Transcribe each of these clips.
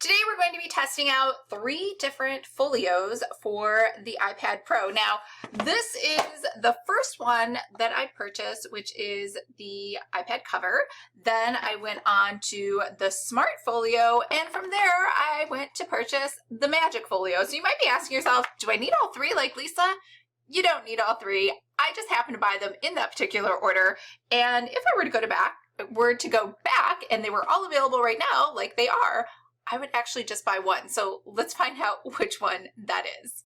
Today we're going to be testing out 3 different folios for the iPad Pro. Now, this is the first one that I purchased, which is the iPad cover. Then I went on to the Smart Folio, and from there I went to purchase the Magic Folio. So you might be asking yourself, do I need all 3 like Lisa? You don't need all 3. I just happened to buy them in that particular order. And if I were to go back and they were all available right now, like they are, I would actually just buy one. So let's find out which one that is.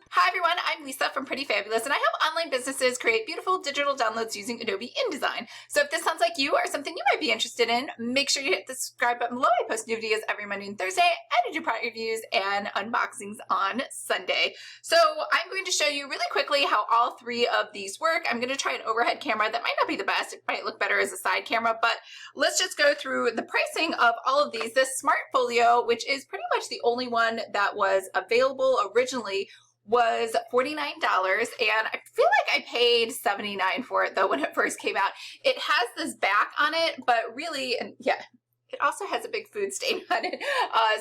Hi everyone, I'm Lisa from Pretty Fabulous, and I help online businesses create beautiful digital downloads using Adobe InDesign. So if this sounds like you or something you might be interested in, make sure you hit the subscribe button below. I post new videos every Monday and Thursday, and I do product reviews and unboxings on Sunday. So I'm going to show you really quickly how all 3 of these work. I'm going to try an overhead camera. That might not be the best. It might look better as a side camera, but let's just go through the pricing of all of these. This Smart Folio, which is pretty much the only one that was available originally, was $49, and I feel like I paid $79 for it though when it first came out. It has this back on it, but really, and yeah, it also has a big food stain on it.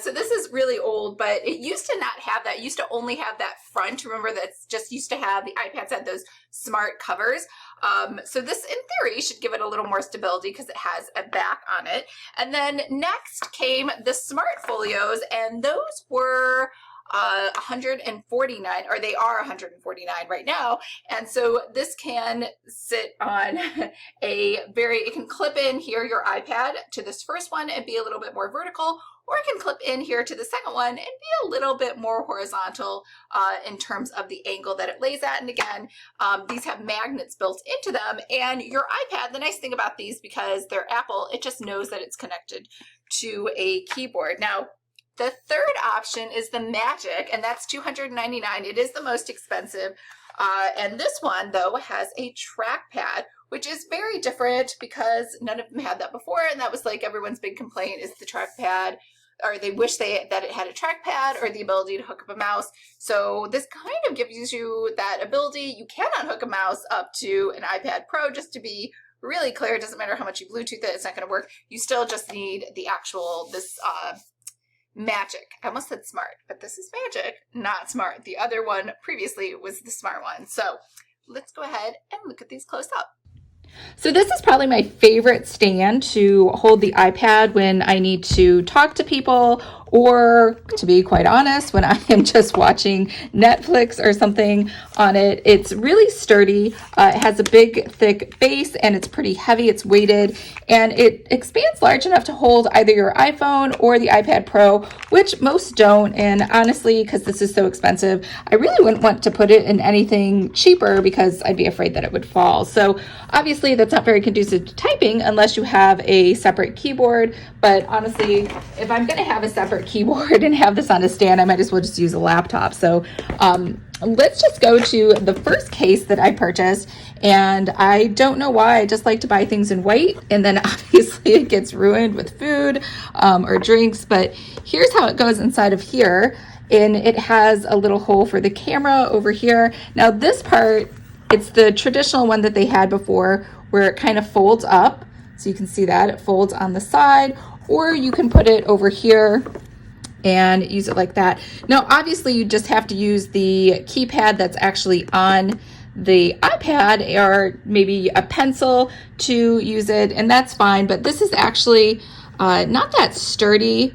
So this is really old, but it used to not have that. It used to only have that front. Remember, that's just used to have, the iPads had those smart covers. So this, in theory, should give it a little more stability because it has a back on it. And then next came the Smart Folios, and those were $149, or they are $149 right now. And so this can sit on it can clip in here your iPad to this first one and be a little bit more vertical, or it can clip in here to the second one and be a little bit more horizontal in terms of the angle that it lays at. And again, these have magnets built into them, and your iPad, the nice thing about these, because they're Apple, it just knows that it's connected to a keyboard. Now, the third option is the Magic, and that's $299. It is the most expensive. And this one, though, has a trackpad, which is very different because none of them had that before. And that was like everyone's big complaint, is the trackpad, or they wish that it had a trackpad or the ability to hook up a mouse. So this kind of gives you that ability. You cannot hook a mouse up to an iPad Pro, just to be really clear. It doesn't matter how much you Bluetooth it, it's not going to work. You still just need the actual, Magic. I almost said smart, but this is Magic, not smart. The other one previously was the smart one. So let's go ahead and look at these close up. So this is probably my favorite stand to hold the iPad when I need to talk to people, or to be quite honest, when I am just watching Netflix or something on it. It's really sturdy. It has a big, thick base, and it's pretty heavy. It's weighted, and it expands large enough to hold either your iPhone or the iPad Pro, which most don't. And honestly, because this is so expensive, I really wouldn't want to put it in anything cheaper because I'd be afraid that it would fall. So obviously, that's not very conducive to typing unless you have a separate keyboard. But honestly, if I'm going to have a separate keyboard and have this on a stand, I might as well just use a laptop. So let's just go to the first case that I purchased. And I don't know why, I just like to buy things in white, and then obviously it gets ruined with food or drinks. But here's how it goes inside of here. And it has a little hole for the camera over here. Now this part, it's the traditional one that they had before, where it kind of folds up. So you can see that it folds on the side, or you can put it over here and use it like that. Now, obviously you just have to use the keypad that's actually on the iPad, or maybe a pencil to use it, and that's fine. But this is actually not that sturdy.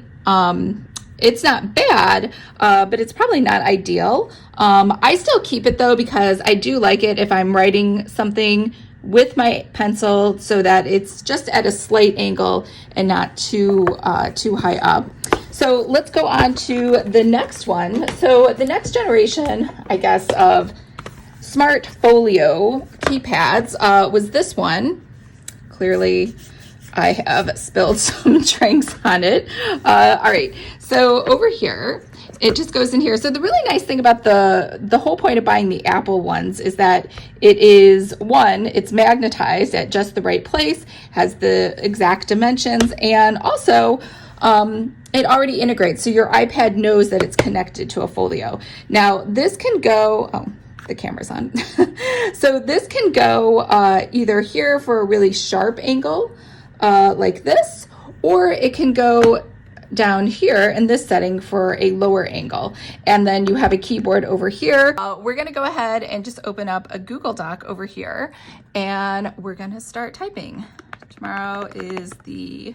It's not bad, but it's probably not ideal. I still keep it though, because I do like it if I'm writing something with my pencil, so that it's just at a slight angle and not too high up. So let's go on to the next one. So the next generation, I guess, of Smart Folio keypads was this one. Clearly, I have spilled some drinks on it. All right, so over here, it just goes in here. So the really nice thing about the whole point of buying the Apple ones is that it is, one, it's magnetized at just the right place, has the exact dimensions, and also it already integrates. So your iPad knows that it's connected to a folio. Now this can go, oh, the camera's on. So this can go either here for a really sharp angle, like this, or it can go down here in this setting for a lower angle. And then you have a keyboard over here. We're gonna go ahead and just open up a Google Doc over here, and we're gonna start typing. Tomorrow is the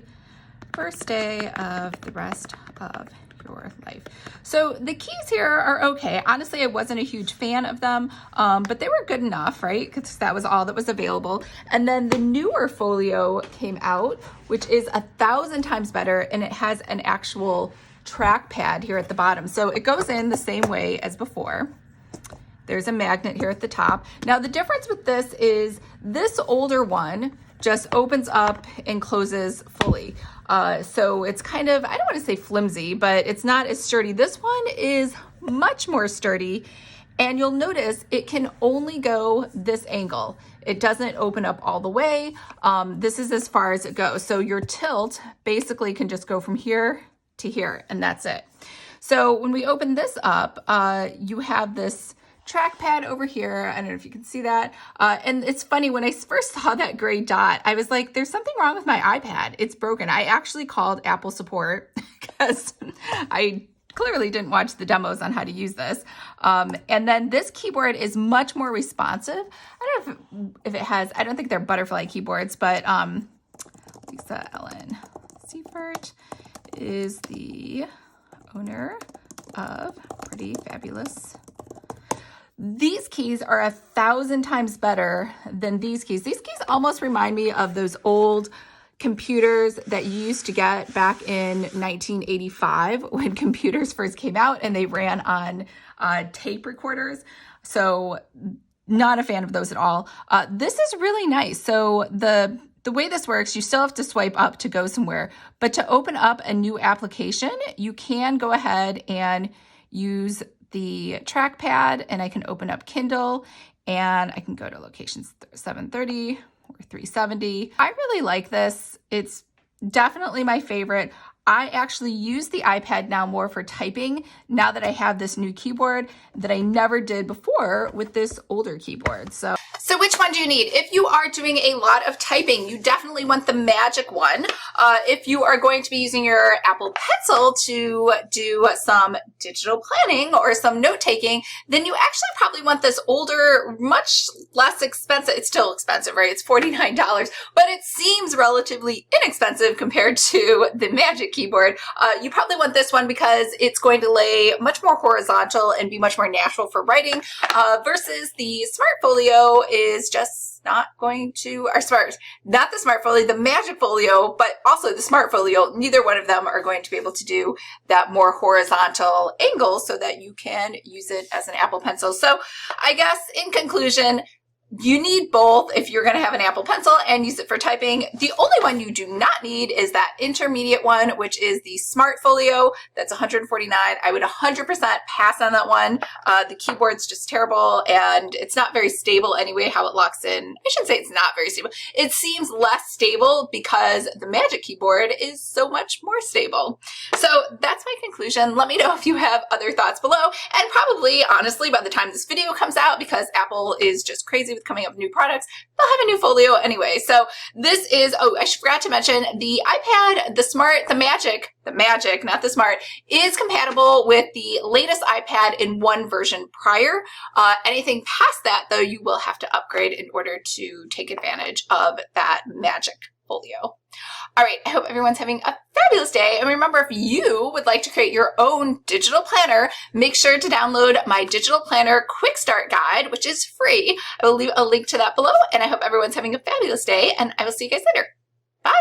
first day of the rest of your life. So the keys here are okay. Honestly, I wasn't a huge fan of them, but they were good enough, right? Because that was all that was available. And then the newer Folio came out, which is 1,000 times better, and it has an actual trackpad here at the bottom. So it goes in the same way as before. There's a magnet here at the top. Now the difference with this is this older one just opens up and closes fully. So it's kind of, I don't want to say flimsy, but it's not as sturdy. This one is much more sturdy, and you'll notice it can only go this angle. It doesn't open up all the way. This is as far as it goes. So your tilt basically can just go from here to here, and that's it. So when we open this up, you have this trackpad over here. I don't know if you can see that. And it's funny, when I first saw that gray dot, I was like, there's something wrong with my iPad. It's broken. I actually called Apple support because I clearly didn't watch the demos on how to use this. And then this keyboard is much more responsive. I don't know if it has, I don't think they're butterfly keyboards, but Lisa Ellen Siefert is the owner of Pretty Fabulous. These keys are 1,000 times better than these keys. These keys almost remind me of those old computers that you used to get back in 1985 when computers first came out and they ran on tape recorders. So not a fan of those at all. This is really nice. So the way this works, you still have to swipe up to go somewhere, but to open up a new application, you can go ahead and use the trackpad, and I can open up Kindle, and I can go to locations 730 or 370. I really like this. It's definitely my favorite. I actually use the iPad now more for typing now that I have this new keyboard that I never did before with this older keyboard. So which one do you need? If you are doing a lot of typing, you definitely want the Magic one. If you are going to be using your Apple Pencil to do some digital planning or some note-taking, then you actually probably want this older, much less expensive. It's still expensive, right? It's $49, but it seems relatively inexpensive compared to the Magic keyboard. You probably want this one because it's going to lay much more horizontal and be much more natural for writing, versus the Smart Folio is just not going to, not the Smart Folio, the Magic Folio, but also the Smart Folio. Neither one of them are going to be able to do that more horizontal angle so that you can use it as an Apple Pencil. So I guess in conclusion, you need both if you're going to have an Apple Pencil and use it for typing. The only one you do not need is that intermediate one, which is the Smart Folio. That's $149. I would 100% pass on that one. The keyboard's just terrible, and it's not very stable anyway, how it locks in. I shouldn't say it's not very stable. It seems less stable because the Magic Keyboard is so much more stable. So that's my conclusion. Let me know if you have other thoughts below, and probably, honestly, by the time this video comes out, because Apple is just crazy with coming up with new products, they'll have a new Folio anyway. So this is, oh, I forgot to mention the iPad, the Magic, not the Smart, is compatible with the latest iPad in one version prior. Anything past that, though, you will have to upgrade in order to take advantage of that Magic Folio. All right, I hope everyone's having a fabulous day. And remember, if you would like to create your own digital planner, make sure to download my digital planner quick start guide, which is free. I will leave a link to that below. And I hope everyone's having a fabulous day, and I will see you guys later. Bye.